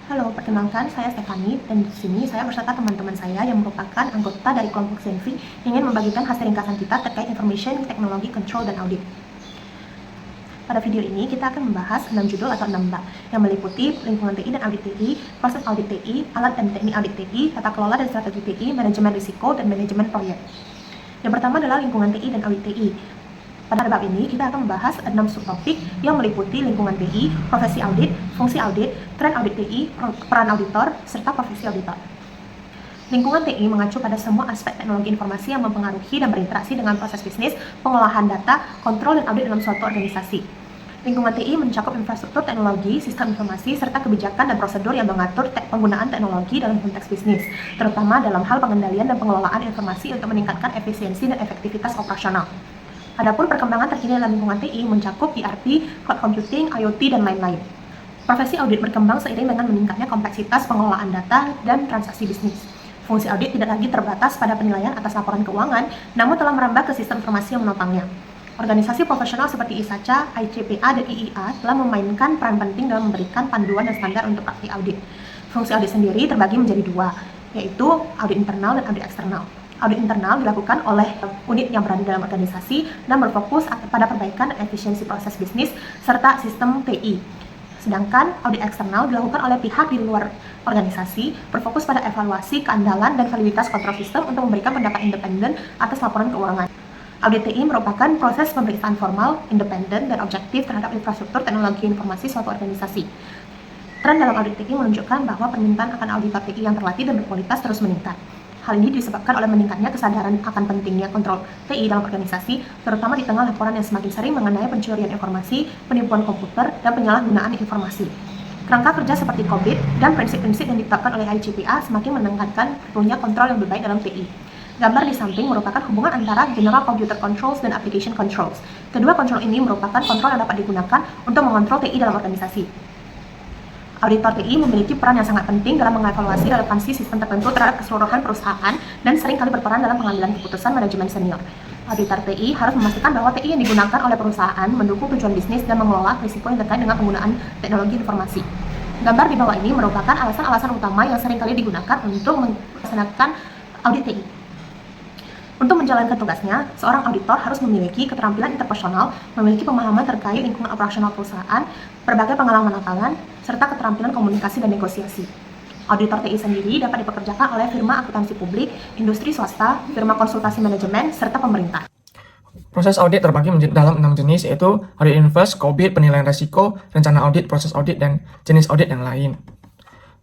Halo, perkenalkan saya Stefani dan di sini saya beserta teman-teman saya yang merupakan anggota dari kelompok Zenvi yang ingin membagikan hasil ringkasan kita terkait Information Technology Control dan Audit. Pada video ini kita akan membahas 6 judul atau 6 bab yang meliputi lingkungan TI dan audit TI, proses audit TI, alat dan teknik audit TI, tata kelola dan strategi TI, manajemen risiko dan manajemen proyek. Yang pertama adalah lingkungan TI dan audit TI. Pada bab ini, kita akan membahas 6 subtopik yang meliputi lingkungan TI, profesi audit, fungsi audit, tren audit TI, peran auditor, serta profesi auditor. Lingkungan TI mengacu pada semua aspek teknologi informasi yang mempengaruhi dan berinteraksi dengan proses bisnis, pengolahan data, kontrol dan audit dalam suatu organisasi. Lingkungan TI mencakup infrastruktur teknologi, sistem informasi, serta kebijakan dan prosedur yang mengatur penggunaan teknologi dalam konteks bisnis, terutama dalam hal pengendalian dan pengelolaan informasi untuk meningkatkan efisiensi dan efektivitas operasional. Adapun perkembangan terkini dalam lingkungan TI mencakup ERP, cloud computing, IoT, dan lain-lain. Profesi audit berkembang seiring dengan meningkatnya kompleksitas pengelolaan data dan transaksi bisnis. Fungsi audit tidak lagi terbatas pada penilaian atas laporan keuangan, namun telah merambah ke sistem informasi yang menopangnya. Organisasi profesional seperti ISACA, ICPA, dan IIA telah memainkan peran penting dalam memberikan panduan dan standar untuk praktik audit. Fungsi audit sendiri terbagi menjadi dua, yaitu audit internal dan audit eksternal. Audit internal dilakukan oleh unit yang berada dalam organisasi dan berfokus pada perbaikan dan efisiensi proses bisnis serta sistem TI. Sedangkan audit eksternal dilakukan oleh pihak di luar organisasi, berfokus pada evaluasi, keandalan, dan validitas kontrol sistem untuk memberikan pendapat independen atas laporan keuangan. Audit TI merupakan proses pemeriksaan formal, independen, dan objektif terhadap infrastruktur teknologi informasi suatu organisasi. Tren dalam audit TI menunjukkan bahwa permintaan akan auditor TI yang terlatih dan berkualitas terus meningkat. Hal ini disebabkan oleh meningkatnya kesadaran akan pentingnya kontrol TI dalam organisasi, terutama di tengah laporan yang semakin sering mengenai pencurian informasi, penipuan komputer, dan penyalahgunaan informasi. Kerangka kerja seperti COVID dan prinsip-prinsip yang ditetapkan oleh ICPA semakin menekankan perlunya kontrol yang lebih baik dalam TI. Gambar di samping merupakan hubungan antara General Computer Controls dan Application Controls. Kedua kontrol ini merupakan kontrol yang dapat digunakan untuk mengontrol TI dalam organisasi. Auditor TI memiliki peran yang sangat penting dalam mengevaluasi relevansi sistem tertentu terhadap keseluruhan perusahaan dan seringkali berperan dalam pengambilan keputusan manajemen senior. Auditor TI harus memastikan bahwa TI yang digunakan oleh perusahaan mendukung tujuan bisnis dan mengelola risiko yang terkait dengan penggunaan teknologi informasi. Gambar di bawah ini merupakan alasan-alasan utama yang seringkali digunakan untuk melaksanakan audit TI. Untuk menjalankan tugasnya, seorang auditor harus memiliki keterampilan interpersonal, memiliki pemahaman terkait lingkungan operasional perusahaan, berbagai pengalaman lapangan, serta keterampilan komunikasi dan negosiasi. Auditor TI sendiri dapat dipekerjakan oleh firma akuntansi publik, industri swasta, firma konsultasi manajemen, serta pemerintah. Proses audit terbagi menjadi dalam 6 jenis, yaitu audit inverse, COVID, penilaian risiko, rencana audit, proses audit, dan jenis audit yang lain.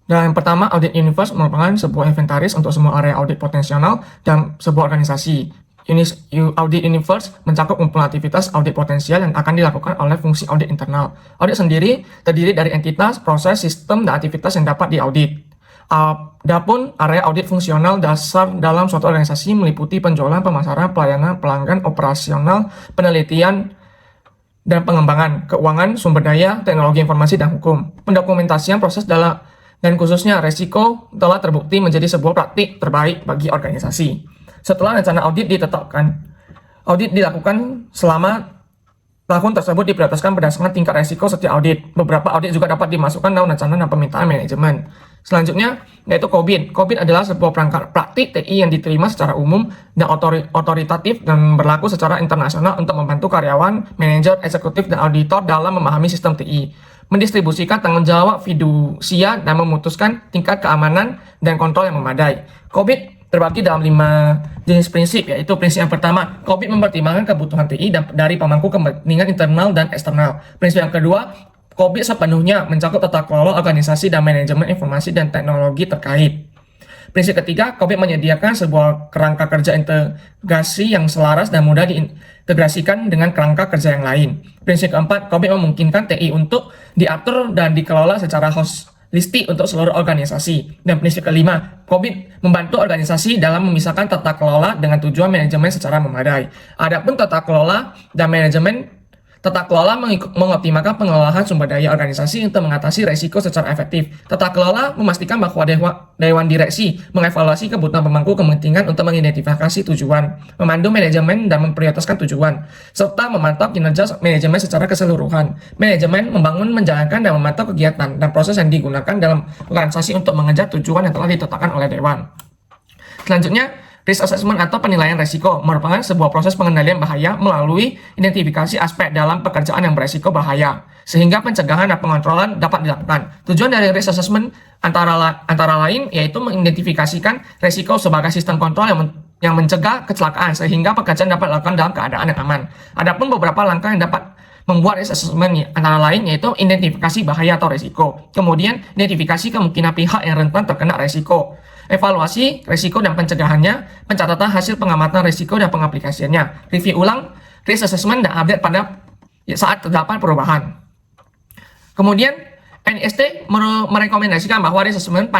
Dan yang pertama, audit inverse merupakan sebuah inventaris untuk semua area audit potensial dan sebuah organisasi. Audit inverse mencakup kumpulan aktivitas audit potensial yang akan dilakukan oleh fungsi audit internal. Audit sendiri terdiri dari entitas, proses, sistem, dan aktivitas yang dapat diaudit. Adapun area audit fungsional dasar dalam suatu organisasi meliputi penjualan, pemasaran, pelayanan, pelanggan, operasional, penelitian, dan pengembangan, keuangan, sumber daya, teknologi informasi, dan hukum. Pendokumentasian proses dan khususnya resiko telah terbukti menjadi sebuah praktik terbaik bagi organisasi. Setelah rencana audit ditetapkan, audit dilakukan selama tahun tersebut diprioritaskan berdasarkan tingkat resiko setiap audit. Beberapa audit juga dapat dimasukkan dalam rencana dan permintaan manajemen. Selanjutnya, yaitu COVID. COVID adalah sebuah perangkat praktik TI yang diterima secara umum dan otoritatif dan berlaku secara internasional untuk membantu karyawan, manajer, eksekutif, dan auditor dalam memahami sistem TI, mendistribusikan tanggung jawab fidusia, dan memutuskan tingkat keamanan dan kontrol yang memadai. COVID terbagi dalam 5 jenis prinsip, yaitu prinsip yang pertama, COVID mempertimbangkan kebutuhan TI dari pemangku kepentingan internal dan eksternal. Prinsip yang kedua, COVID sepenuhnya mencakup tata kelola organisasi dan manajemen informasi dan teknologi terkait. Prinsip ketiga, COVID menyediakan sebuah kerangka kerja integrasi yang selaras dan mudah diintegrasikan dengan kerangka kerja yang lain. Prinsip keempat, COVID memungkinkan TI untuk diatur dan dikelola secara holistik untuk seluruh organisasi. Dan prinsip kelima, COVID membantu organisasi dalam memisahkan tata kelola dengan tujuan manajemen secara memadai. Adapun tata kelola dan manajemen Tata kelola mengoptimalkan pengelolaan sumber daya organisasi untuk mengatasi resiko secara efektif. Tata kelola memastikan bahwa Dewan Direksi mengevaluasi kebutuhan pemangku kepentingan untuk mengidentifikasi tujuan, memandu manajemen dan memprioritaskan tujuan, serta memantau kinerja manajemen secara keseluruhan. Manajemen membangun, menjalankan, dan memantau kegiatan dan proses yang digunakan dalam organisasi untuk mengejar tujuan yang telah ditetapkan oleh Dewan. Selanjutnya, risk assessment atau penilaian risiko merupakan sebuah proses pengendalian bahaya melalui identifikasi aspek dalam pekerjaan yang berisiko bahaya, sehingga pencegahan dan pengontrolan dapat dilakukan. Tujuan dari risk assessment antara lain yaitu mengidentifikasikan risiko sebagai sistem kontrol yang mencegah kecelakaan, sehingga pekerjaan dapat dilakukan dalam keadaan yang aman. Adapun beberapa langkah yang dapat membuat risk assessment antara lain yaitu identifikasi bahaya atau risiko, kemudian identifikasi kemungkinan pihak yang rentan terkena risiko, evaluasi risiko dan pencegahannya, pencatatan hasil pengamatan risiko dan pengaplikasiannya, review ulang risk assessment dan update pada saat terdapat perubahan. Kemudian NIST merekomendasikan bahwa risk assessment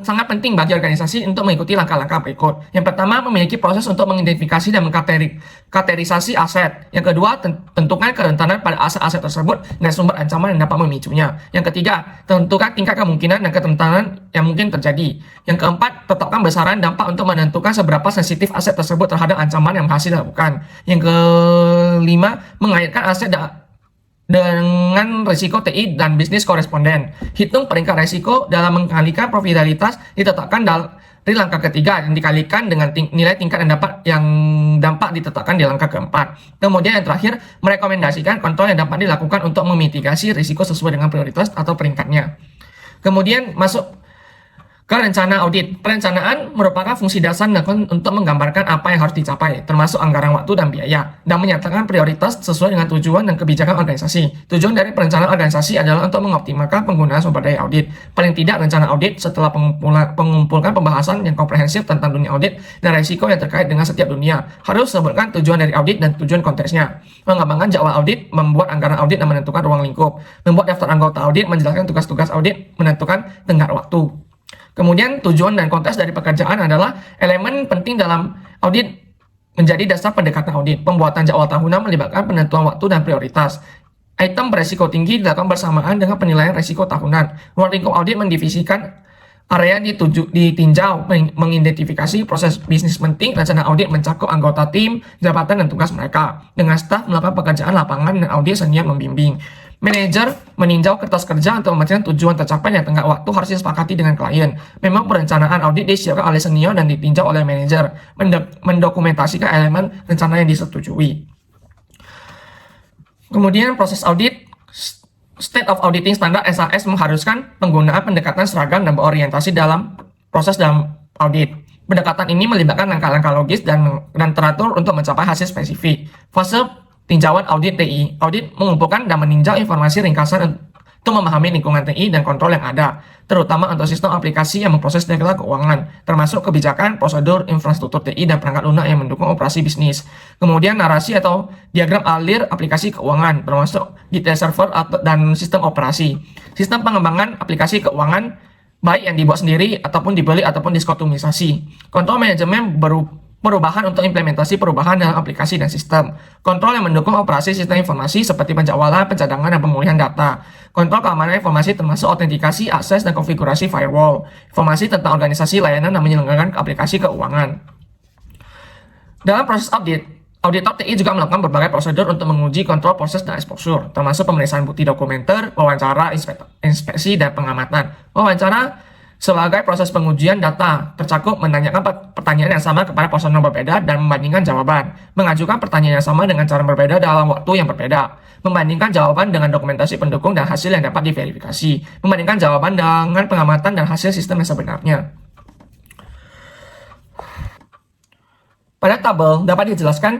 sangat penting bagi organisasi untuk mengikuti langkah-langkah berikut. Yang pertama, memiliki proses untuk mengidentifikasi dan mengkategorisasi aset. Yang kedua, tentukan kerentanan pada aset-aset tersebut dan sumber ancaman yang dapat memicunya. Yang ketiga, tentukan tingkat kemungkinan dan kerentanan yang mungkin terjadi. Yang keempat, tetapkan besaran dampak untuk menentukan seberapa sensitif aset tersebut terhadap ancaman yang berhasil dilakukan. Yang kelima, mengaitkan aset dengan risiko TI dan bisnis koresponden. Hitung peringkat risiko dalam mengkalikan profitabilitas ditetapkan dari langkah ketiga dan dikalikan dengan nilai tingkat yang dampak ditetapkan di langkah keempat. Kemudian yang terakhir, merekomendasikan kontrol yang dapat dilakukan untuk memitigasi risiko sesuai dengan prioritas atau peringkatnya. Kemudian masuk ke rencana audit. Perencanaan merupakan fungsi dasar untuk menggambarkan apa yang harus dicapai, termasuk anggaran waktu dan biaya, dan menyatakan prioritas sesuai dengan tujuan dan kebijakan organisasi. Tujuan dari perencanaan organisasi adalah untuk mengoptimalkan penggunaan sumber daya audit. Paling tidak, rencana audit setelah mengumpulkan pembahasan yang komprehensif tentang dunia audit dan risiko yang terkait dengan setiap dunia, harus sebutkan tujuan dari audit dan tujuan konteksnya, mengembangkan jadwal audit, membuat anggaran audit dan menentukan ruang lingkup, membuat daftar anggota audit, menjelaskan tugas-tugas audit, menentukan tenggat waktu. Kemudian tujuan dan konteks dari pekerjaan adalah elemen penting dalam audit menjadi dasar pendekatan audit. Pembuatan jadwal tahunan melibatkan penentuan waktu dan prioritas. Item berisiko tinggi dilakukan bersamaan dengan penilaian risiko tahunan. Ruang lingkup audit mendivisikan area ditinjau, mengidentifikasi proses bisnis penting. Rencana audit mencakup anggota tim, jabatan, dan tugas mereka. Dengan staf melakukan pekerjaan lapangan dan audit senior membimbing. Manajer meninjau kertas kerja untuk memastikan tujuan tercapai dan tenggat waktu harus disepakati dengan klien. Memang perencanaan audit disiapkan oleh senior dan ditinjau oleh manajer, mendokumentasikan elemen rencana yang disetujui. Kemudian proses audit, State of Auditing Standard SAS mengharuskan penggunaan pendekatan seragam dan berorientasi dalam audit. Pendekatan ini melibatkan langkah-langkah logis dan teratur untuk mencapai hasil spesifik. Fase tinjauan audit TI. Audit mengumpulkan dan meninjau informasi ringkasan untuk memahami lingkungan TI dan kontrol yang ada, terutama untuk sistem aplikasi yang memproses data keuangan, termasuk kebijakan, prosedur, infrastruktur TI, dan perangkat lunak yang mendukung operasi bisnis. Kemudian narasi atau diagram alir aplikasi keuangan, termasuk detail server dan sistem operasi. Sistem pengembangan aplikasi keuangan, baik yang dibuat sendiri, ataupun dibeli, ataupun diskotomisasi. Kontrol manajemen perubahan untuk implementasi perubahan dalam aplikasi dan sistem. Kontrol yang mendukung operasi sistem informasi seperti penjadwalan, pencadangan, dan pemulihan data. Kontrol keamanan informasi termasuk autentikasi, akses, dan konfigurasi firewall. Informasi tentang organisasi, layanan, dan menyelenggarakan aplikasi keuangan. Dalam proses audit, auditor TI juga melakukan berbagai prosedur untuk menguji kontrol proses dan exposure, termasuk pemeriksaan bukti dokumenter, wawancara, inspeksi, dan pengamatan. Wawancara sebagai proses pengujian data, tercakup menanyakan pertanyaan yang sama kepada personel berbeda dan membandingkan jawaban, mengajukan pertanyaan yang sama dengan cara berbeda dalam waktu yang berbeda, membandingkan jawaban dengan dokumentasi pendukung dan hasil yang dapat diverifikasi, membandingkan jawaban dengan pengamatan dan hasil sistem yang sebenarnya. Pada tabel dapat dijelaskan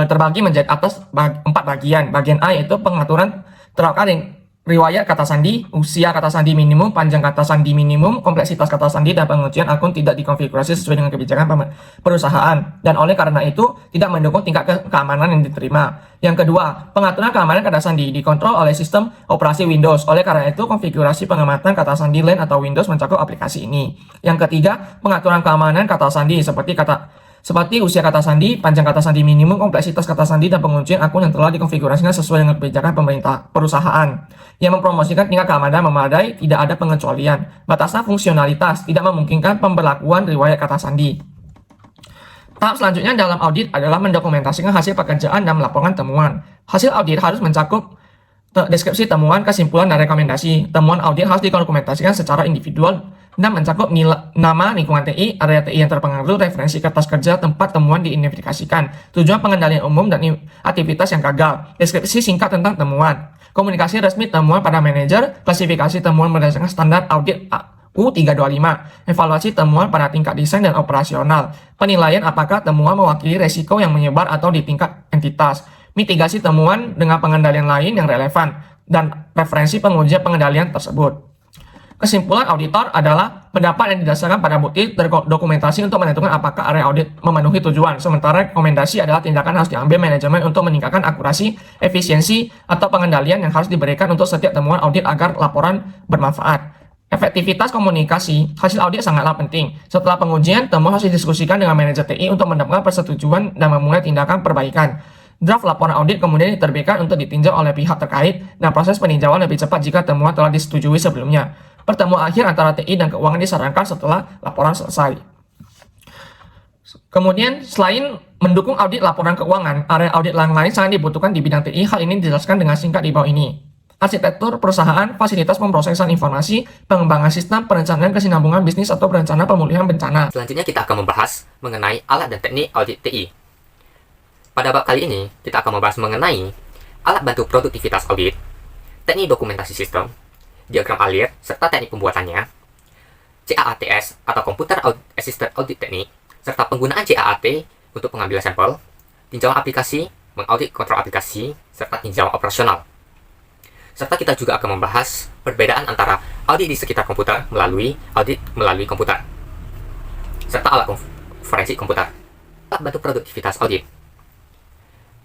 terbagi menjadi atas 4 bagian. Bagian A yaitu pengaturan terkait riwayat kata sandi, usia kata sandi minimum, panjang kata sandi minimum, kompleksitas kata sandi, dan pengujian akun tidak dikonfigurasi sesuai dengan kebijakan perusahaan, dan oleh karena itu tidak mendukung tingkat keamanan yang diterima. Yang kedua, pengaturan keamanan kata sandi dikontrol oleh sistem operasi Windows. Oleh karena itu, konfigurasi pengamatan kata sandi LAN atau Windows mencakup aplikasi ini. Yang ketiga, pengaturan keamanan kata sandi seperti kata seperti usia kata sandi, panjang kata sandi minimum, kompleksitas kata sandi, dan penguncian akun yang telah dikonfigurasikan sesuai dengan kebijakan pemerintah perusahaan yang mempromosikan tingkat keamanan memadai, tidak ada pengecualian. Batasnya fungsionalitas, tidak memungkinkan pemberlakuan riwayat kata sandi. Tahap selanjutnya dalam audit adalah mendokumentasikan hasil pekerjaan dan melaporkan temuan. Hasil audit harus mencakup deskripsi temuan, kesimpulan, dan rekomendasi. Temuan audit harus didokumentasikan secara individual dan mencakup nama lingkungan TI, area TI yang terpengaruh, referensi kertas kerja, tempat temuan diidentifikasikan, tujuan pengendalian umum, dan aktivitas yang gagal, deskripsi singkat tentang temuan, komunikasi resmi temuan pada manajer, klasifikasi temuan berdasarkan standar audit U325, evaluasi temuan pada tingkat desain dan operasional, penilaian apakah temuan mewakili resiko yang menyebar atau di tingkat entitas, mitigasi temuan dengan pengendalian lain yang relevan, dan referensi pengujian pengendalian tersebut. Kesimpulan auditor adalah pendapat yang didasarkan pada bukti dokumentasi untuk menentukan apakah area audit memenuhi tujuan, sementara rekomendasi adalah tindakan harus diambil manajemen untuk meningkatkan akurasi, efisiensi, atau pengendalian yang harus diberikan untuk setiap temuan audit agar laporan bermanfaat. Efektivitas komunikasi, hasil audit sangatlah penting. Setelah pengujian, temuan harus didiskusikan dengan manajer TI untuk mendapatkan persetujuan dan memulai tindakan perbaikan. Draft laporan audit kemudian diterbitkan untuk ditinjau oleh pihak terkait, dan proses peninjauan lebih cepat jika temuan telah disetujui sebelumnya. Pertemuan akhir antara TI dan keuangan disarankan setelah laporan selesai. Kemudian, selain mendukung audit laporan keuangan, area audit lain sangat dibutuhkan di bidang TI. Hal ini dijelaskan dengan singkat di bawah ini. Arsitektur perusahaan, fasilitas pemrosesan informasi, pengembangan sistem, perencanaan kesinambungan bisnis atau perencanaan pemulihan bencana. Selanjutnya kita akan membahas mengenai alat dan teknik audit TI. Pada bab kali ini, kita akan membahas mengenai alat bantu produktivitas audit, teknik dokumentasi sistem, diagram alir, serta teknik pembuatannya, CAATS atau Computer Assisted Audit Technique, serta penggunaan CAAT untuk pengambilan sampel, tinjauan aplikasi, mengaudit kontrol aplikasi, serta tinjauan operasional. Serta kita juga akan membahas perbedaan antara audit di sekitar komputer melalui audit melalui komputer, serta alat forensik komputer. Alat bantu produktivitas audit.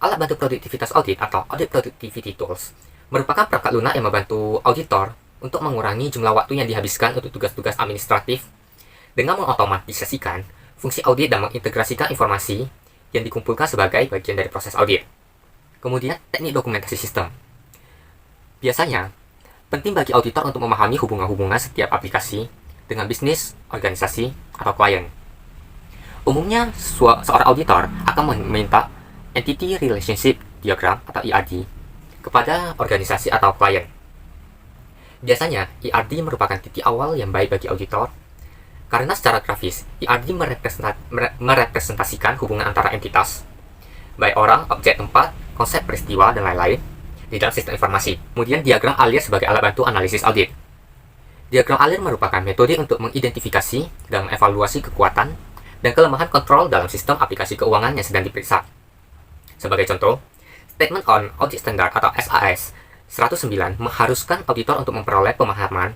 Alat bantu produktivitas audit atau Audit Productivity Tools merupakan perangkat lunak yang membantu auditor untuk mengurangi jumlah waktu yang dihabiskan untuk tugas-tugas administratif dengan mengotomatisasikan fungsi audit dan mengintegrasikan informasi yang dikumpulkan sebagai bagian dari proses audit. Kemudian, teknik dokumentasi sistem. Biasanya, penting bagi auditor untuk memahami hubungan-hubungan setiap aplikasi dengan bisnis, organisasi, atau klien. Umumnya, seorang auditor akan meminta Entity Relationship Diagram atau ERD kepada organisasi atau klien. Biasanya, ERD merupakan titik awal yang baik bagi auditor karena secara grafis, ERD merepresentasikan hubungan antara entitas, baik orang, objek, tempat, konsep peristiwa, dan lain-lain di dalam sistem informasi. Kemudian diagram alir sebagai alat bantu analisis audit. Diagram alir merupakan metode untuk mengidentifikasi dan mengevaluasi kekuatan dan kelemahan kontrol dalam sistem aplikasi keuangan yang sedang diperiksa. Sebagai contoh, Statement on Audit Standard atau SAS 109 mengharuskan auditor untuk memperoleh pemahaman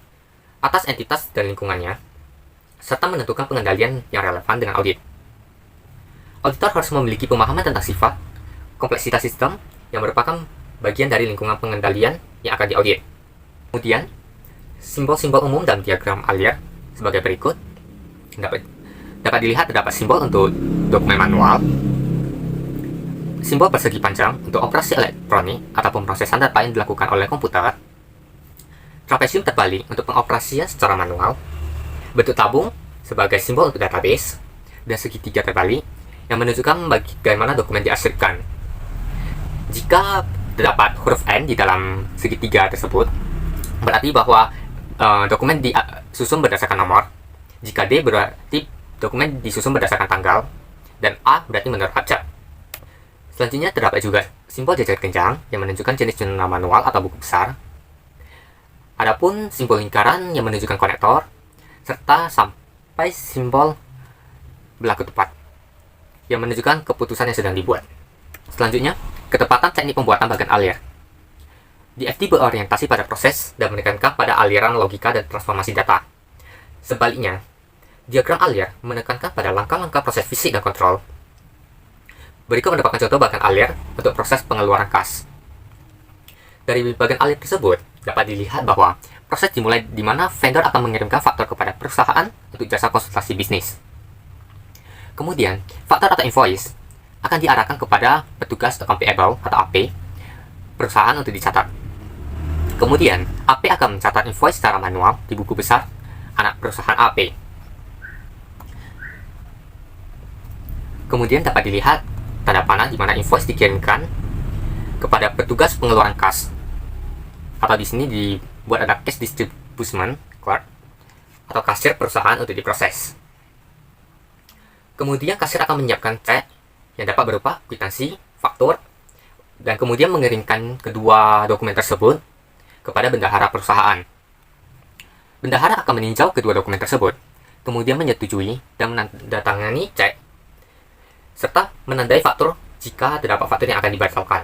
atas entitas dan lingkungannya, serta menentukan pengendalian yang relevan dengan audit. Auditor harus memiliki pemahaman tentang sifat, kompleksitas sistem yang merupakan bagian dari lingkungan pengendalian yang akan diaudit. Kemudian, simbol-simbol umum dalam diagram alir sebagai berikut. Dapat dilihat terdapat simbol untuk dokumen manual, simbol persegi panjang untuk operasi elektronik atau pemrosesan data yang dilakukan oleh komputer, trapesium terbalik untuk pengoperasian secara manual, bentuk tabung sebagai simbol untuk database, dan segitiga terbalik yang menunjukkan bagaimana dokumen diarsipkan. Jika terdapat huruf N di dalam segitiga tersebut, berarti bahwa dokumen disusun berdasarkan nomor. Jika D berarti dokumen disusun berdasarkan tanggal, dan A berarti menurut abjad. Selanjutnya terdapat juga simbol jajar kencang yang menunjukkan jenis jurnal manual atau buku besar. Adapun simbol lingkaran yang menunjukkan konektor, serta sampai simbol berlaku tepat yang menunjukkan keputusan yang sedang dibuat. Selanjutnya, ketepatan teknik pembuatan bagian alir. DFT berorientasi pada proses dan menekankan pada aliran logika dan transformasi data. Sebaliknya, diagram alir menekankan pada langkah-langkah proses fisik dan kontrol. Berikut merupakan contoh bagian alir untuk proses pengeluaran kas. Dari bagian alir tersebut, dapat dilihat bahwa proses dimulai di mana vendor akan mengirimkan faktur kepada perusahaan untuk jasa konsultasi bisnis. Kemudian, faktur atau invoice akan diarahkan kepada petugas account payable atau AP perusahaan untuk dicatat. Kemudian, AP akan mencatat invoice secara manual di buku besar anak perusahaan AP. Kemudian dapat dilihat tanda panah di mana invoice dikirimkan kepada petugas pengeluaran kas. Atau di sini dibuat ada cash distribution clerk atau kasir perusahaan untuk diproses. Kemudian kasir akan menyiapkan cek yang dapat berupa kwitansi, faktur, dan kemudian mengirimkan kedua dokumen tersebut kepada bendahara perusahaan. Bendahara akan meninjau kedua dokumen tersebut, kemudian menyetujui dan menandatangani cek, serta menandai faktur jika terdapat faktur yang akan dibatalkan.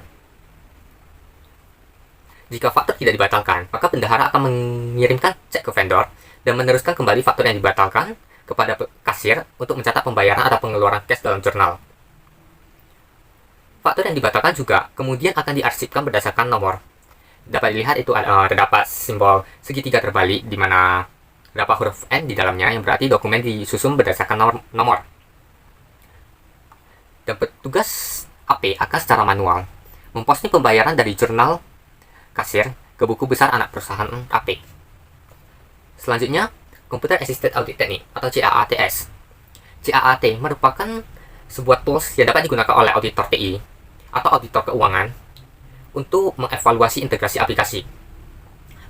Jika faktur tidak dibatalkan, maka bendahara akan mengirimkan cek ke vendor dan meneruskan kembali faktur yang dibatalkan kepada kasir untuk mencatat pembayaran atau pengeluaran cash dalam jurnal. Faktur yang dibatalkan juga kemudian akan diarsipkan berdasarkan nomor. Dapat dilihat itu terdapat simbol segitiga terbalik di mana terdapat huruf N di dalamnya yang berarti dokumen disusun berdasarkan nomor. Dan petugas AP akan secara manual memposting pembayaran dari jurnal kasir ke buku besar anak perusahaan AP. Selanjutnya, Computer Assisted Audit Technique atau CAATS. CAAT merupakan sebuah tools yang dapat digunakan oleh auditor TI atau auditor keuangan untuk mengevaluasi integrasi aplikasi,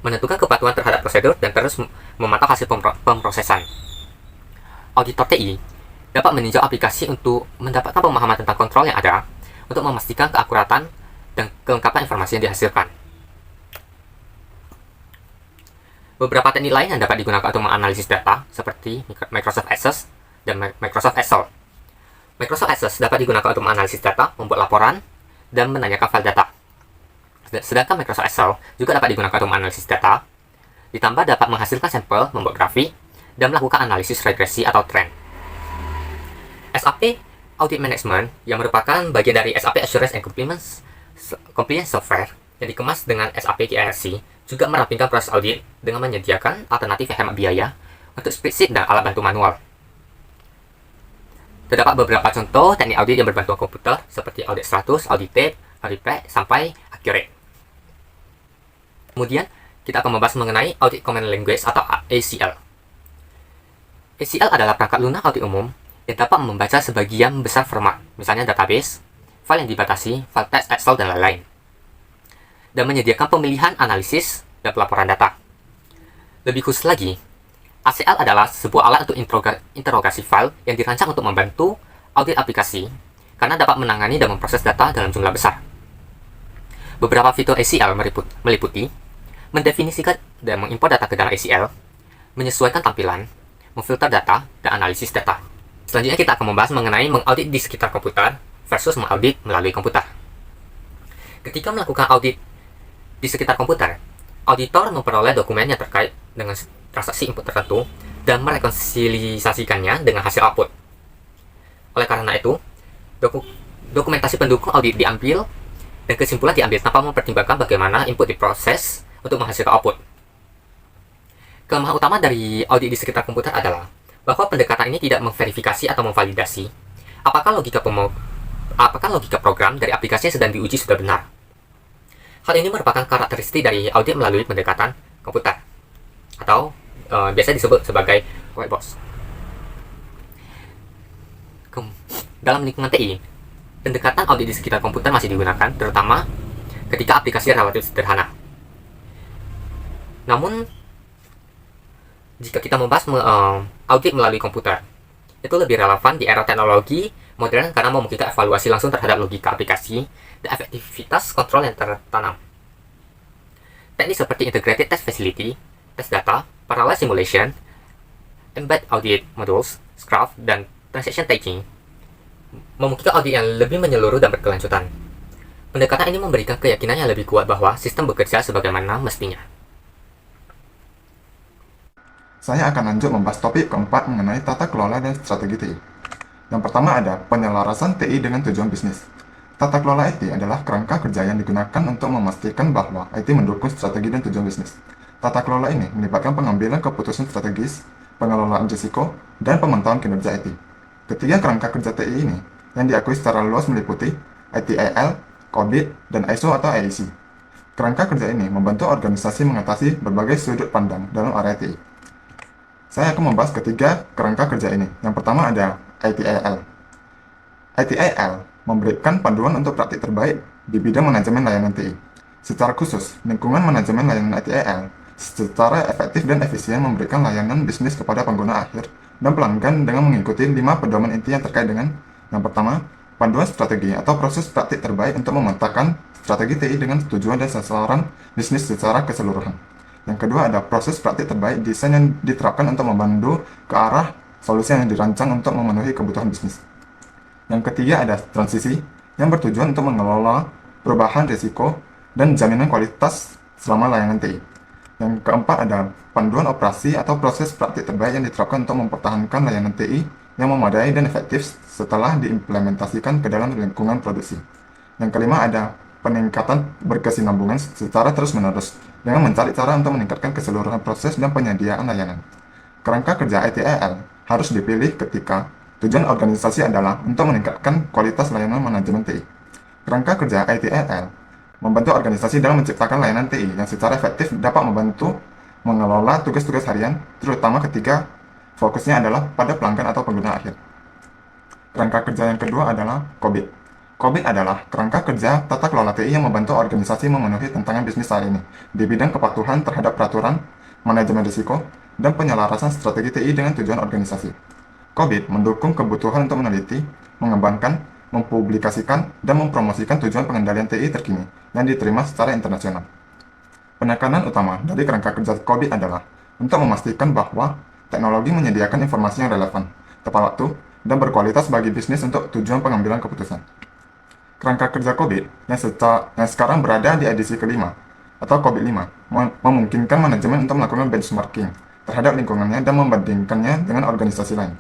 menentukan kepatuhan terhadap prosedur, dan terus memantau hasil pemrosesan. Auditor TI dapat meninjau aplikasi untuk mendapatkan pemahaman tentang kontrol yang ada untuk memastikan keakuratan dan kelengkapan informasi yang dihasilkan. Beberapa teknik lain yang dapat digunakan untuk menganalisis data seperti Microsoft Access dan Microsoft Excel. Microsoft Access dapat digunakan untuk menganalisis data, membuat laporan, dan menanyakan file data. Sedangkan Microsoft Excel juga dapat digunakan untuk menganalisis data, ditambah dapat menghasilkan sampel, membuat grafik, dan melakukan analisis regresi atau tren. SAP Audit Management yang merupakan bagian dari SAP Assurance and Compliance Software yang dikemas dengan SAP GRC juga merampingkan proses audit dengan menyediakan alternatif yang hemat biaya untuk spreadsheet dan alat bantu manual. Terdapat beberapa contoh teknik audit yang berbantuan komputer seperti audit status, audit tape, audit pack, sampai accurate. Kemudian, kita akan membahas mengenai Audit Common Language atau ACL. ACL adalah perangkat lunak audit umum yang dapat membaca sebagian besar format, misalnya database, file yang dibatasi, file teks, Excel, dan lain-lain, dan menyediakan pemilihan analisis dan pelaporan data. Lebih khusus lagi, ACL adalah sebuah alat untuk interogasi file yang dirancang untuk membantu audit aplikasi karena dapat menangani dan memproses data dalam jumlah besar. Beberapa fitur ACL meliputi mendefinisikan dan mengimpor data ke dalam ACL, menyesuaikan tampilan, memfilter data, dan analisis data. Selanjutnya kita akan membahas mengenai mengaudit di sekitar komputer versus mengaudit melalui komputer. Ketika melakukan audit di sekitar komputer, auditor memperoleh dokumen yang terkait dengan transaksi input tertentu dan merekonsiliasikannya dengan hasil output. Oleh karena itu, dokumentasi pendukung audit diambil dan kesimpulan diambil tanpa mempertimbangkan bagaimana input diproses untuk menghasilkan output. Kelemahan utama dari audit di sekitar komputer adalah bahwa pendekatan ini tidak memverifikasi atau memvalidasi apakah logika program dari aplikasi yang sedang diuji sudah benar. Hal ini merupakan karakteristik dari audit melalui pendekatan komputer atau biasa disebut sebagai white box. Dalam lingkungan TI, pendekatan audit di sekitar komputer masih digunakan, terutama ketika aplikasi relatif sederhana. Namun, jika kita membahas audit melalui komputer, itu lebih relevan di era teknologi modern karena memungkinkan evaluasi langsung terhadap logika aplikasi dan efektivitas kontrol yang tertanam. Teknik seperti Integrated Test Facility, Test Data, Parallel Simulation, Embed Audit Modules, Scruff, dan Transaction Taking memungkinkan audit yang lebih menyeluruh dan berkelanjutan. Pendekatan ini memberikan keyakinan yang lebih kuat bahwa sistem bekerja sebagaimana mestinya. Saya akan lanjut membahas topik keempat mengenai tata kelola dan strategi TI. Yang pertama ada penyelarasan TI dengan tujuan bisnis. Tata kelola IT adalah kerangka kerja yang digunakan untuk memastikan bahwa IT mendukung strategi dan tujuan bisnis. Tata kelola ini melibatkan pengambilan keputusan strategis, pengelolaan risiko, dan pemantauan kinerja IT. Ketiga kerangka kerja TI ini yang diakui secara luas meliputi ITIL, COBIT, dan ISO atau IEC. Kerangka kerja ini membantu organisasi mengatasi berbagai sudut pandang dalam area TI. Saya akan membahas ketiga kerangka kerja ini. Yang pertama ada ITIL. ITIL memberikan panduan untuk praktik terbaik di bidang manajemen layanan TI. Secara khusus, lingkungan manajemen layanan ITIL secara efektif dan efisien memberikan layanan bisnis kepada pengguna akhir dan pelanggan dengan mengikuti 5 pedoman inti yang terkait dengan yang pertama, panduan strategi atau proses praktik terbaik untuk memetakan strategi TI dengan tujuan dan sasaran bisnis secara keseluruhan. Yang kedua ada proses praktik terbaik desain yang diterapkan untuk membantu ke arah solusi yang dirancang untuk memenuhi kebutuhan bisnis. Yang ketiga ada transisi yang bertujuan untuk mengelola perubahan risiko dan jaminan kualitas selama layanan TI. Yang keempat ada panduan operasi atau proses praktik terbaik yang diterapkan untuk mempertahankan layanan TI yang memadai dan efektif setelah diimplementasikan ke dalam lingkungan produksi. Yang kelima ada peningkatan berkesinambungan secara terus-menerus dengan mencari cara untuk meningkatkan keseluruhan proses dan penyediaan layanan. Kerangka kerja ITIL harus dipilih ketika tujuan organisasi adalah untuk meningkatkan kualitas layanan manajemen TI. Kerangka kerja ITIL membantu organisasi dalam menciptakan layanan TI yang secara efektif dapat membantu mengelola tugas-tugas harian, terutama ketika fokusnya adalah pada pelanggan atau pengguna akhir. Kerangka kerja yang kedua adalah COBIT. COBIT adalah kerangka kerja tata kelola TI yang membantu organisasi memenuhi tantangan bisnis saat ini di bidang kepatuhan terhadap peraturan, manajemen risiko, dan penyelarasan strategi TI dengan tujuan organisasi. COBIT mendukung kebutuhan untuk meneliti, mengembangkan, mempublikasikan, dan mempromosikan tujuan pengendalian TI terkini yang diterima secara internasional. Penekanan utama dari kerangka kerja COBIT adalah untuk memastikan bahwa teknologi menyediakan informasi yang relevan, tepat waktu, dan berkualitas bagi bisnis untuk tujuan pengambilan keputusan. Kerangka kerja COBIT yang sekarang berada di edisi kelima atau COBIT 5 memungkinkan manajemen untuk melakukan benchmarking terhadap lingkungannya dan membandingkannya dengan organisasi lain.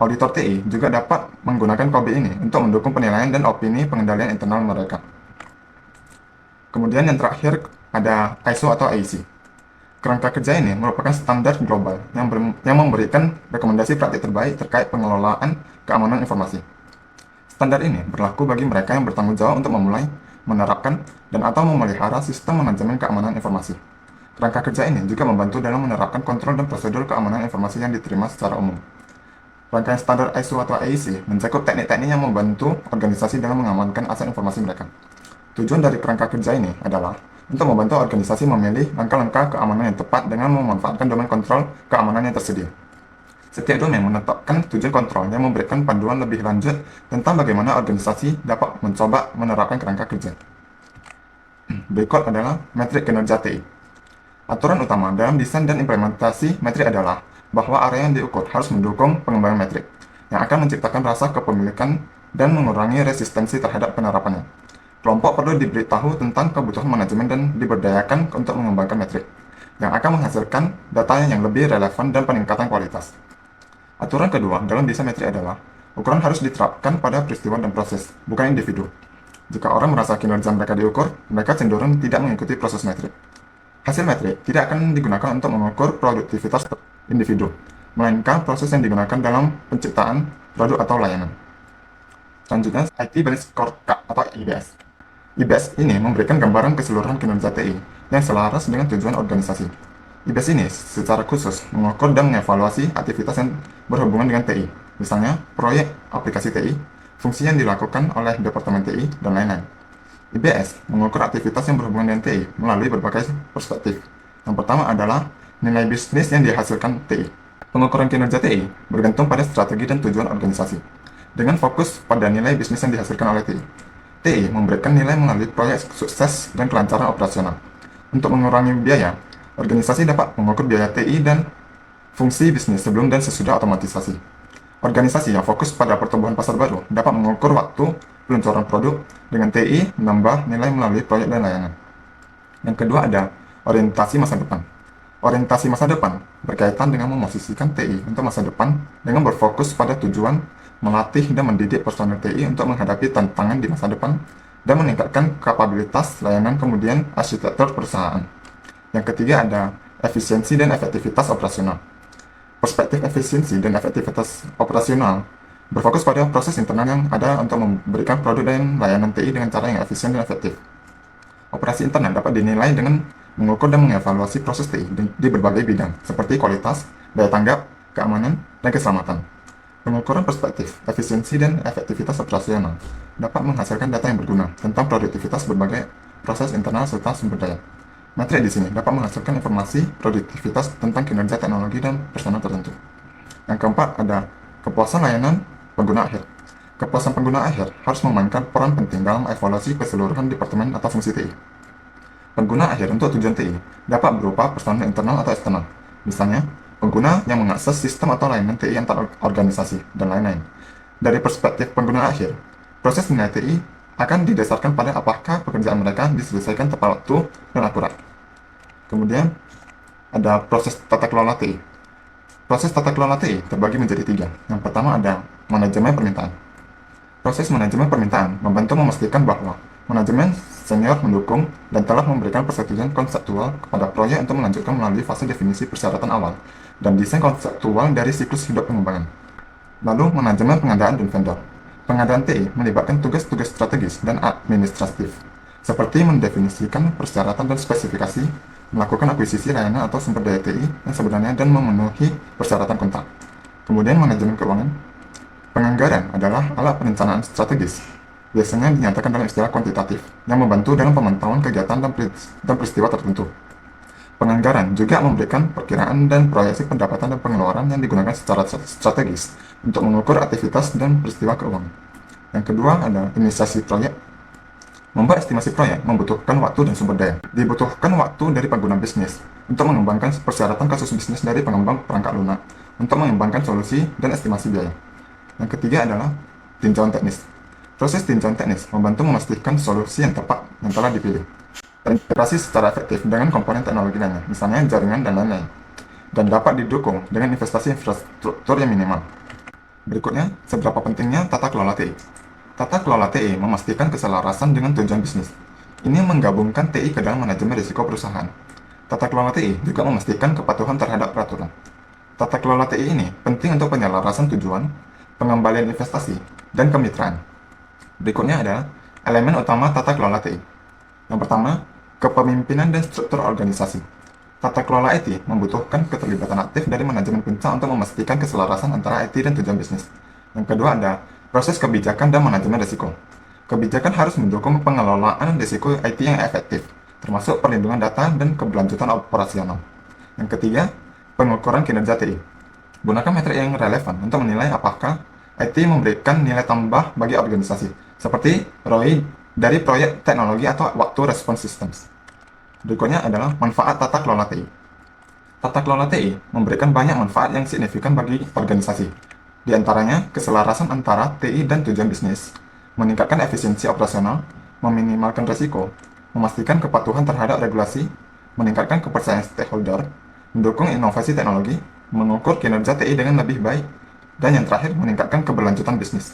Auditor TI juga dapat menggunakan COBIT ini untuk mendukung penilaian dan opini pengendalian internal mereka. Kemudian yang terakhir ada ISO atau IEC. Kerangka kerja ini merupakan standar global yang memberikan rekomendasi praktik terbaik terkait pengelolaan keamanan informasi. Standar ini berlaku bagi mereka yang bertanggung jawab untuk memulai, menerapkan, dan atau memelihara sistem manajemen keamanan informasi. Kerangka kerja ini juga membantu dalam menerapkan kontrol dan prosedur keamanan informasi yang diterima secara umum. Rangkaian standar ISO atau IEC mencakup teknik-teknik yang membantu organisasi dalam mengamankan aset informasi mereka. Tujuan dari kerangka kerja ini adalah untuk membantu organisasi memilih langkah-langkah keamanan yang tepat dengan memanfaatkan domain kontrol keamanan yang tersedia. Setiap domain menetapkan tujuan kontrol yang memberikan panduan lebih lanjut tentang bagaimana organisasi dapat mencoba menerapkan kerangka kerja. Berikut adalah metrik kinerja TI. Aturan utama dalam desain dan implementasi metrik adalah bahwa area yang diukur harus mendukung pengembangan metrik, yang akan menciptakan rasa kepemilikan dan mengurangi resistensi terhadap penerapannya. Kelompok perlu diberitahu tentang kebutuhan manajemen dan diberdayakan untuk mengembangkan metrik, yang akan menghasilkan data yang lebih relevan dan peningkatan kualitas. Aturan kedua dalam desain metrik adalah, ukuran harus diterapkan pada peristiwa dan proses, bukan individu. Jika orang merasa kinerja mereka diukur, mereka cenderung tidak mengikuti proses metrik. Hasil metrik tidak akan digunakan untuk mengukur produktivitas individu, melainkan proses yang digunakan dalam penciptaan produk atau layanan. Selanjutnya, IT Balance Scorecard atau IBS. IBS ini memberikan gambaran keseluruhan kinerja TI yang selaras dengan tujuan organisasi. IBS ini secara khusus mengukur dan mengevaluasi aktivitas yang berhubungan dengan TI, misalnya proyek aplikasi TI, fungsi yang dilakukan oleh Departemen TI, dan lain-lain. IBS mengukur aktivitas yang berhubungan dengan TI melalui berbagai perspektif. Yang pertama adalah nilai bisnis yang dihasilkan TI. Pengukuran kinerja TI bergantung pada strategi dan tujuan organisasi, dengan fokus pada nilai bisnis yang dihasilkan oleh TI. TI memberikan nilai melalui proyek sukses dan kelancaran operasional. Untuk mengurangi biaya, organisasi dapat mengukur biaya TI dan fungsi bisnis sebelum dan sesudah otomatisasi. Organisasi yang fokus pada pertumbuhan pasar baru dapat mengukur waktu peluncuran produk dengan TI menambah nilai melalui proyek dan layanan. Yang kedua ada orientasi masa depan. Orientasi masa depan berkaitan dengan memosisikan TI untuk masa depan dengan berfokus pada tujuan melatih dan mendidik personel TI untuk menghadapi tantangan di masa depan dan meningkatkan kapabilitas layanan kemudian arsitektur perusahaan. Yang ketiga ada efisiensi dan efektivitas operasional. Perspektif efisiensi dan efektivitas operasional Berfokus pada proses internal yang ada untuk memberikan produk dan layanan TI dengan cara yang efisien dan efektif. Operasi internal dapat dinilai dengan mengukur dan mengevaluasi proses TI di berbagai bidang, seperti kualitas, daya tanggap, keamanan, dan keselamatan. Pengukuran perspektif, efisiensi, dan efektivitas operasional dapat menghasilkan data yang berguna tentang produktivitas berbagai proses internal serta sumber daya. Metrik di sini dapat menghasilkan informasi produktivitas tentang kinerja teknologi dan personal tertentu. Yang keempat ada kepuasan layanan pengguna akhir. Kepuasan pengguna akhir harus memainkan peran penting dalam evaluasi keseluruhan departemen atau fungsi TI. Pengguna akhir untuk tujuan TI dapat berupa personel internal atau eksternal. Misalnya, pengguna yang mengakses sistem atau layanan TI antar organisasi, dan lain-lain. Dari perspektif pengguna akhir, proses nilai TI akan didasarkan pada apakah pekerjaan mereka diselesaikan tepat waktu dan akurat. Kemudian, ada proses tata kelola TI. Proses tata kelola TI terbagi menjadi 3. Yang pertama ada manajemen permintaan. Proses manajemen permintaan membantu memastikan bahwa manajemen senior mendukung dan telah memberikan persetujuan konseptual kepada proyek untuk melanjutkan melalui fase definisi persyaratan awal dan desain konseptual dari siklus hidup pengembangan. Lalu, manajemen pengadaan dan vendor. Pengadaan TI melibatkan tugas-tugas strategis dan administratif, seperti mendefinisikan persyaratan dan spesifikasi, melakukan akuisisi layanan atau sumber daya TI yang sebenarnya dan memenuhi persyaratan kontrak. Kemudian, manajemen keuangan. Penganggaran adalah alat perencanaan strategis, biasanya dinyatakan dalam istilah kuantitatif, yang membantu dalam pemantauan kegiatan dan peristiwa tertentu. Penganggaran juga memberikan perkiraan dan proyeksi pendapatan dan pengeluaran yang digunakan secara strategis untuk mengukur aktivitas dan peristiwa keuangan. Yang kedua ada inisiasi proyek. Membuat estimasi proyek membutuhkan waktu dan sumber daya. Dibutuhkan waktu dari pengguna bisnis untuk mengembangkan persyaratan kasus bisnis dari pengembang perangkat lunak, untuk mengembangkan solusi dan estimasi biaya. Yang ketiga adalah tinjauan teknis. Proses tinjauan teknis membantu memastikan solusi yang tepat yang telah dipilih, terintegrasi secara efektif dengan komponen teknologi lainnya, misalnya jaringan dan lain-lain, dan dapat didukung dengan investasi infrastruktur yang minimal. Berikutnya, seberapa pentingnya tata kelola TI. Tata kelola TI memastikan keselarasan dengan tujuan bisnis. Ini menggabungkan TI ke dalam manajemen risiko perusahaan. Tata kelola TI juga memastikan kepatuhan terhadap peraturan. Tata kelola TI ini penting untuk penyelarasan tujuan, pengembalian investasi, dan kemitraan. Berikutnya adalah elemen utama tata kelola TI. Yang pertama, kepemimpinan dan struktur organisasi. Tata kelola IT membutuhkan keterlibatan aktif dari manajemen puncak untuk memastikan keselarasan antara IT dan tujuan bisnis. Yang kedua ada proses kebijakan dan manajemen risiko. Kebijakan harus mendukung pengelolaan risiko IT yang efektif, termasuk perlindungan data dan keberlanjutan operasional. Yang ketiga, pengukuran kinerja TI. Gunakan metrik yang relevan untuk menilai apakah IT memberikan nilai tambah bagi organisasi, seperti ROI dari proyek teknologi atau waktu response systems. Berikutnya adalah manfaat tata kelola TI. Tata kelola TI memberikan banyak manfaat yang signifikan bagi organisasi. Di antaranya, keselarasan antara TI dan tujuan bisnis, meningkatkan efisiensi operasional, meminimalkan risiko, memastikan kepatuhan terhadap regulasi, meningkatkan kepercayaan stakeholder, mendukung inovasi teknologi, mengukur kinerja TI dengan lebih baik, dan yang terakhir, meningkatkan keberlanjutan bisnis.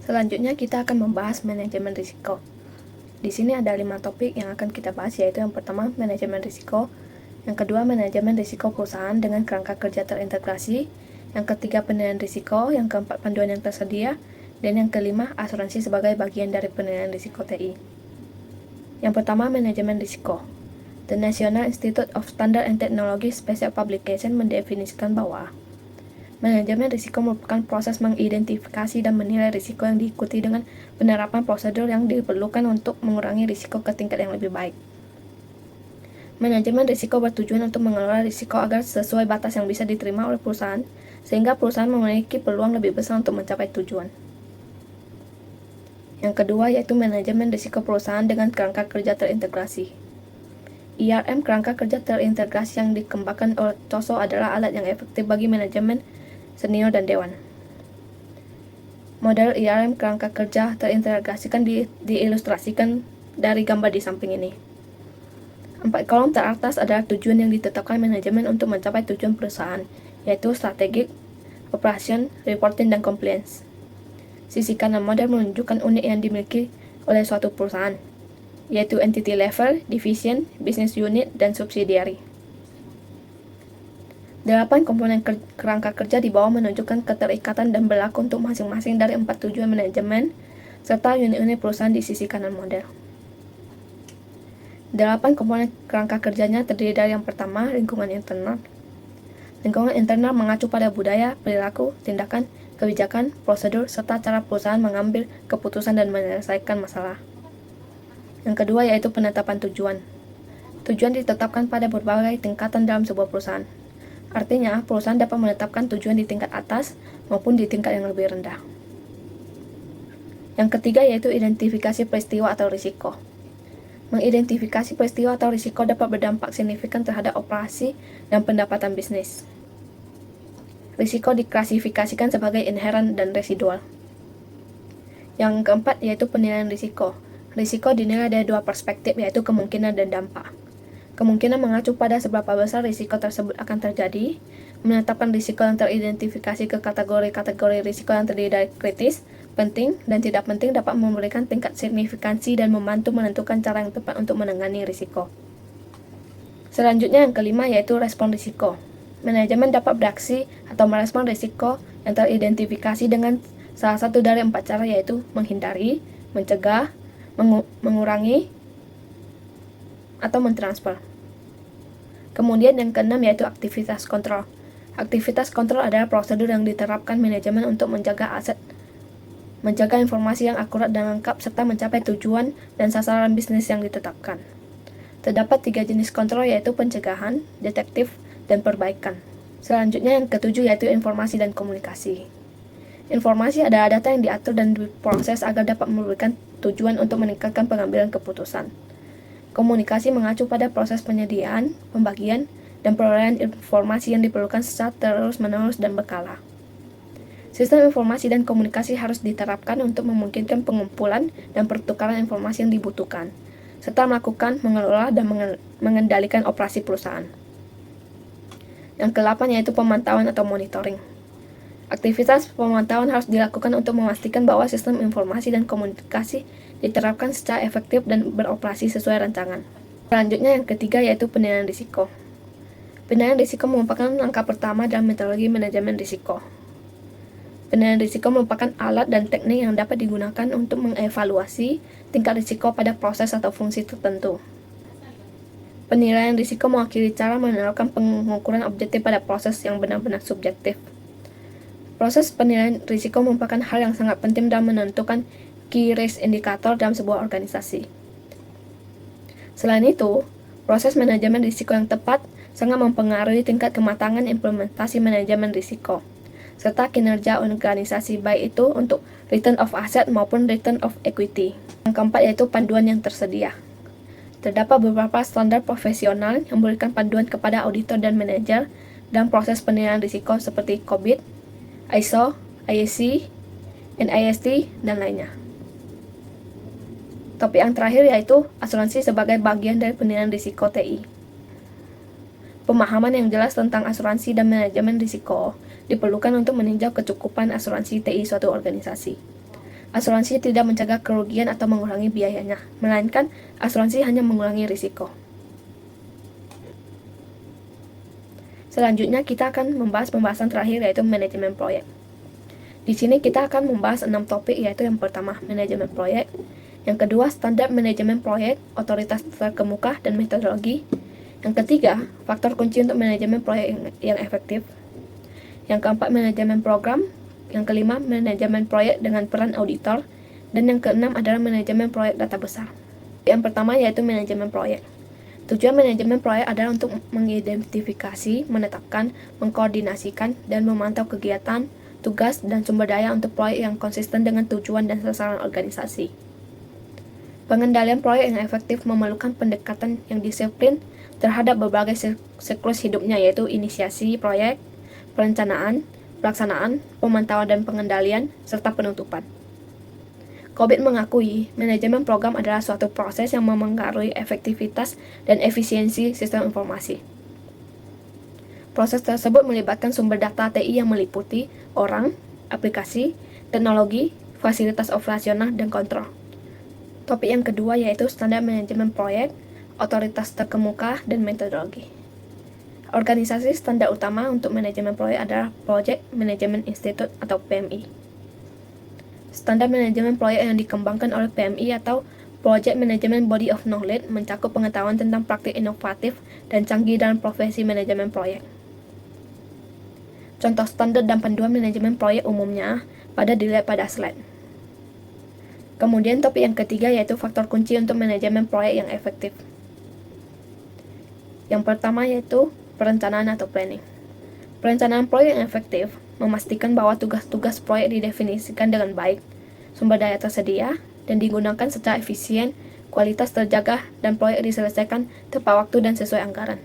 Selanjutnya kita akan membahas manajemen risiko. Di sini ada 5 topik yang akan kita bahas, yaitu yang pertama manajemen risiko, yang kedua manajemen risiko perusahaan dengan kerangka kerja terintegrasi, yang ketiga penilaian risiko, yang keempat panduan yang tersedia, dan yang kelima asuransi sebagai bagian dari penilaian risiko TI. Yang pertama manajemen risiko. The National Institute of Standard and Technology Special Publication mendefinisikan bahwa manajemen risiko merupakan proses mengidentifikasi dan menilai risiko yang diikuti dengan penerapan prosedur yang diperlukan untuk mengurangi risiko ke tingkat yang lebih baik. Manajemen risiko bertujuan untuk mengelola risiko agar sesuai batas yang bisa diterima oleh perusahaan, sehingga perusahaan memiliki peluang lebih besar untuk mencapai tujuan. Yang kedua yaitu manajemen risiko perusahaan dengan kerangka kerja terintegrasi. IRM kerangka kerja terintegrasi yang dikembangkan oleh TOSO adalah alat yang efektif bagi manajemen senior dan dewan. Model IRM kerangka kerja terintegrasikan diilustrasikan dari gambar di samping ini. 4 kolom teratas adalah tujuan yang ditetapkan manajemen untuk mencapai tujuan perusahaan, yaitu strategik, operation, reporting, dan compliance. Sisi kanan model menunjukkan unit yang dimiliki oleh suatu perusahaan, yaitu entity level, division, business unit, dan subsidiary. 8 komponen kerangka kerja di bawah menunjukkan keterikatan dan berlaku untuk masing-masing dari 4 tujuan manajemen serta unit-unit perusahaan di sisi kanan model. 8 komponen kerangka kerjanya terdiri dari yang pertama, lingkungan internal. Lingkungan internal mengacu pada budaya, perilaku, tindakan, kebijakan, prosedur, serta cara perusahaan mengambil keputusan dan menyelesaikan masalah. Yang kedua yaitu penetapan tujuan. Tujuan ditetapkan pada berbagai tingkatan dalam sebuah perusahaan. Artinya, perusahaan dapat menetapkan tujuan di tingkat atas maupun di tingkat yang lebih rendah. Yang ketiga yaitu identifikasi peristiwa atau risiko. Mengidentifikasi peristiwa atau risiko dapat berdampak signifikan terhadap operasi dan pendapatan bisnis. Risiko diklasifikasikan sebagai inherent dan residual. Yang keempat yaitu penilaian risiko. Risiko dinilai dari dua perspektif yaitu kemungkinan dan dampak. Kemungkinan mengacu pada seberapa besar risiko tersebut akan terjadi, menetapkan risiko yang teridentifikasi ke kategori-kategori risiko yang terdiri dari kritis, penting, dan tidak penting dapat memberikan tingkat signifikansi dan membantu menentukan cara yang tepat untuk menangani risiko. Selanjutnya yang kelima yaitu respon risiko. Manajemen dapat beraksi atau merespon risiko yang teridentifikasi dengan salah satu dari 4 cara yaitu menghindari, mencegah, mengurangi, atau mentransfer. Kemudian yang keenam yaitu aktivitas kontrol. Aktivitas kontrol adalah prosedur yang diterapkan manajemen untuk menjaga aset, menjaga informasi yang akurat dan lengkap, serta mencapai tujuan dan sasaran bisnis yang ditetapkan. Terdapat 3 jenis kontrol yaitu pencegahan, detektif, dan perbaikan. Selanjutnya yang ketujuh yaitu informasi dan komunikasi. Informasi adalah data yang diatur dan diproses agar dapat memberikan tujuan untuk meningkatkan pengambilan keputusan. Komunikasi mengacu pada proses penyediaan, pembagian, dan perolehan informasi yang diperlukan secara terus-menerus dan berkala. Sistem informasi dan komunikasi harus diterapkan untuk memungkinkan pengumpulan dan pertukaran informasi yang dibutuhkan, serta melakukan, mengelola, dan mengendalikan operasi perusahaan. Yang ke-8 yaitu pemantauan atau monitoring. Aktivitas pemantauan harus dilakukan untuk memastikan bahwa sistem informasi dan komunikasi diterapkan secara efektif dan beroperasi sesuai rancangan. Selanjutnya yang ketiga yaitu penilaian risiko. Penilaian risiko merupakan langkah pertama dalam metodologi manajemen risiko. Penilaian risiko merupakan alat dan teknik yang dapat digunakan untuk mengevaluasi tingkat risiko pada proses atau fungsi tertentu. Penilaian risiko mewakili cara menerapkan pengukuran objektif pada proses yang benar-benar subjektif. Proses penilaian risiko merupakan hal yang sangat penting dalam menentukan key risk indicator dalam sebuah organisasi. Selain itu, proses manajemen risiko yang tepat sangat mempengaruhi tingkat kematangan implementasi manajemen risiko, serta kinerja organisasi baik itu untuk return of asset maupun return of equity. Yang keempat yaitu panduan yang tersedia. Terdapat beberapa standar profesional yang memberikan panduan kepada auditor dan manajer dalam proses penilaian risiko seperti COBIT, ISO, IEC, NIST, dan lainnya. Topik yang terakhir yaitu asuransi sebagai bagian dari penilaian risiko TI. Pemahaman yang jelas tentang asuransi dan manajemen risiko diperlukan untuk meninjau kecukupan asuransi TI suatu organisasi. Asuransi tidak mencegah kerugian atau mengurangi biayanya, melainkan asuransi hanya mengurangi risiko. Selanjutnya kita akan membahas pembahasan terakhir yaitu manajemen proyek. Di sini kita akan membahas 6 topik yaitu yang pertama manajemen proyek, yang kedua standar manajemen proyek, otoritas terkemuka dan metodologi, yang ketiga faktor kunci untuk manajemen proyek yang efektif, yang keempat manajemen program, yang kelima manajemen proyek dengan peran auditor, dan yang keenam adalah manajemen proyek data besar. Yang pertama yaitu manajemen proyek. Tujuan manajemen proyek adalah untuk mengidentifikasi, menetapkan, mengkoordinasikan, dan memantau kegiatan, tugas, dan sumber daya untuk proyek yang konsisten dengan tujuan dan sasaran organisasi. Pengendalian proyek yang efektif memerlukan pendekatan yang disiplin terhadap berbagai siklus hidupnya yaitu inisiasi proyek, perencanaan, pelaksanaan, pemantauan dan pengendalian, serta penutupan. COBIT mengakui manajemen program adalah suatu proses yang memengaruhi efektivitas dan efisiensi sistem informasi. Proses tersebut melibatkan sumber data TI yang meliputi orang, aplikasi, teknologi, fasilitas operasional, dan kontrol. Topik yang kedua yaitu standar manajemen proyek, otoritas terkemuka, dan metodologi. Organisasi standar utama untuk manajemen proyek adalah Project Management Institute atau PMI. Standar manajemen proyek yang dikembangkan oleh PMI atau Project Management Body of Knowledge mencakup pengetahuan tentang praktik inovatif dan canggih dalam profesi manajemen proyek. Contoh standar dan panduan manajemen proyek umumnya dilihat pada slide. Kemudian topik yang ketiga yaitu faktor kunci untuk manajemen proyek yang efektif. Yang pertama yaitu perencanaan atau planning. Perencanaan proyek yang efektif memastikan bahwa tugas-tugas proyek didefinisikan dengan baik, sumber daya tersedia, dan digunakan secara efisien, kualitas terjaga, dan proyek diselesaikan tepat waktu dan sesuai anggaran.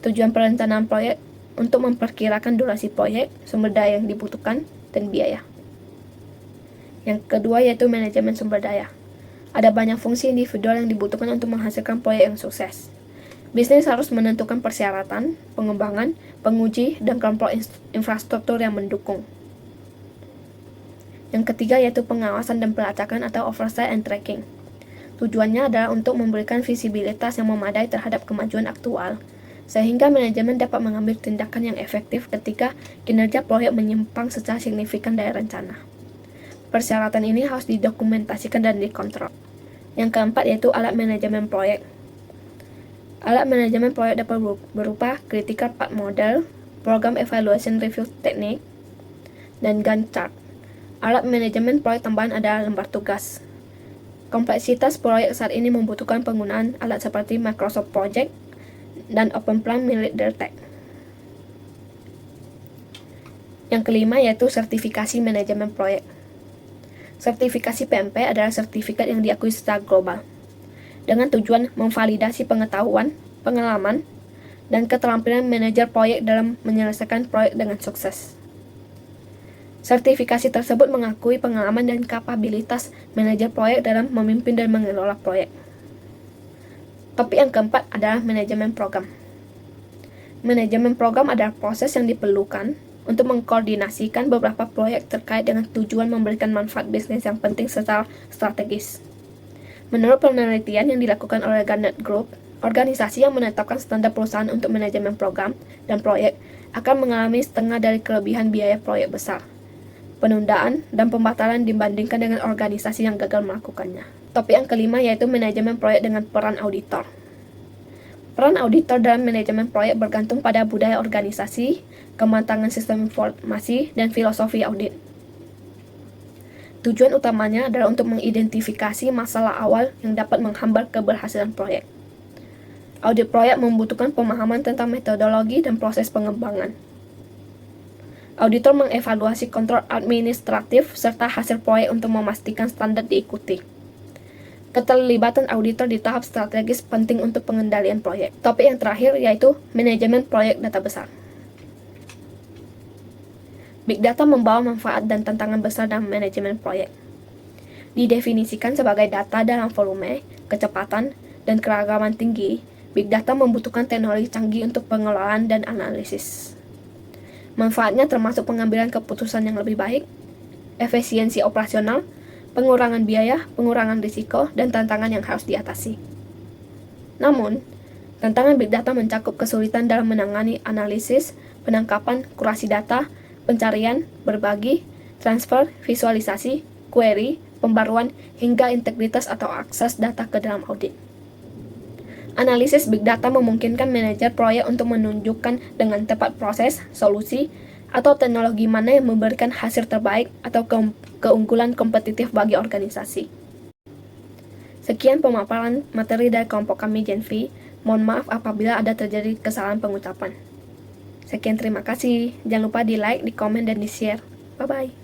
Tujuan perencanaan proyek untuk memperkirakan durasi proyek, sumber daya yang dibutuhkan, dan biaya. Yang kedua yaitu manajemen sumber daya. Ada banyak fungsi individual yang dibutuhkan untuk menghasilkan proyek yang sukses. Bisnis harus menentukan persyaratan, pengembangan, penguji, dan kelompok infrastruktur yang mendukung. Yang ketiga yaitu pengawasan dan pelacakan atau oversight and tracking. Tujuannya adalah untuk memberikan visibilitas yang memadai terhadap kemajuan aktual, sehingga manajemen dapat mengambil tindakan yang efektif ketika kinerja proyek menyimpang secara signifikan dari rencana. Persyaratan ini harus didokumentasikan dan dikontrol. Yang keempat yaitu alat manajemen proyek. Alat manajemen proyek dapat berupa critical path model, program evaluation review technique, dan Gantt chart. Alat manajemen proyek tambahan adalah lembar tugas. Kompleksitas proyek saat ini membutuhkan penggunaan alat seperti Microsoft Project dan OpenPlan milik Deltek. Yang kelima yaitu sertifikasi manajemen proyek. Sertifikasi PMP adalah sertifikat yang diakui secara global, dengan tujuan memvalidasi pengetahuan, pengalaman, dan keterampilan manajer proyek dalam menyelesaikan proyek dengan sukses. Sertifikasi tersebut mengakui pengalaman dan kapabilitas manajer proyek dalam memimpin dan mengelola proyek. Topik yang keempat adalah manajemen program. Manajemen program adalah proses yang diperlukan untuk mengkoordinasikan beberapa proyek terkait dengan tujuan memberikan manfaat bisnis yang penting secara strategis. Menurut penelitian yang dilakukan oleh Gartner Group, organisasi yang menetapkan standar perusahaan untuk manajemen program dan proyek akan mengalami setengah dari kelebihan biaya proyek besar, penundaan, dan pembatalan dibandingkan dengan organisasi yang gagal melakukannya. Topik yang kelima yaitu manajemen proyek dengan peran auditor. Peran auditor dalam manajemen proyek bergantung pada budaya organisasi, kematangan sistem informasi, dan filosofi audit. Tujuan utamanya adalah untuk mengidentifikasi masalah awal yang dapat menghambat keberhasilan proyek. Audit proyek membutuhkan pemahaman tentang metodologi dan proses pengembangan. Auditor mengevaluasi kontrol administratif serta hasil proyek untuk memastikan standar diikuti. Keterlibatan auditor di tahap strategis penting untuk pengendalian proyek. Topik yang terakhir yaitu manajemen proyek data besar. Big data membawa manfaat dan tantangan besar dalam manajemen proyek. Didefinisikan sebagai data dalam volume, kecepatan, dan keragaman tinggi, big data membutuhkan teknologi canggih untuk pengelolaan dan analisis. Manfaatnya termasuk pengambilan keputusan yang lebih baik, efisiensi operasional, pengurangan biaya, pengurangan risiko, dan tantangan yang harus diatasi. Namun, tantangan big data mencakup kesulitan dalam menangani analisis, penangkapan, kurasi data, pencarian, berbagi, transfer, visualisasi, query, pembaruan, hingga integritas atau akses data ke dalam audit. Analisis big data memungkinkan manajer proyek untuk menunjukkan dengan tepat proses, solusi, atau teknologi mana yang memberikan hasil terbaik atau keunggulan kompetitif bagi organisasi. Sekian pemaparan materi dari kelompok kami Genvi. Mohon maaf apabila ada terjadi kesalahan pengucapan. Sekian, terima kasih. Jangan lupa di like, di komen, dan di share. Bye-bye.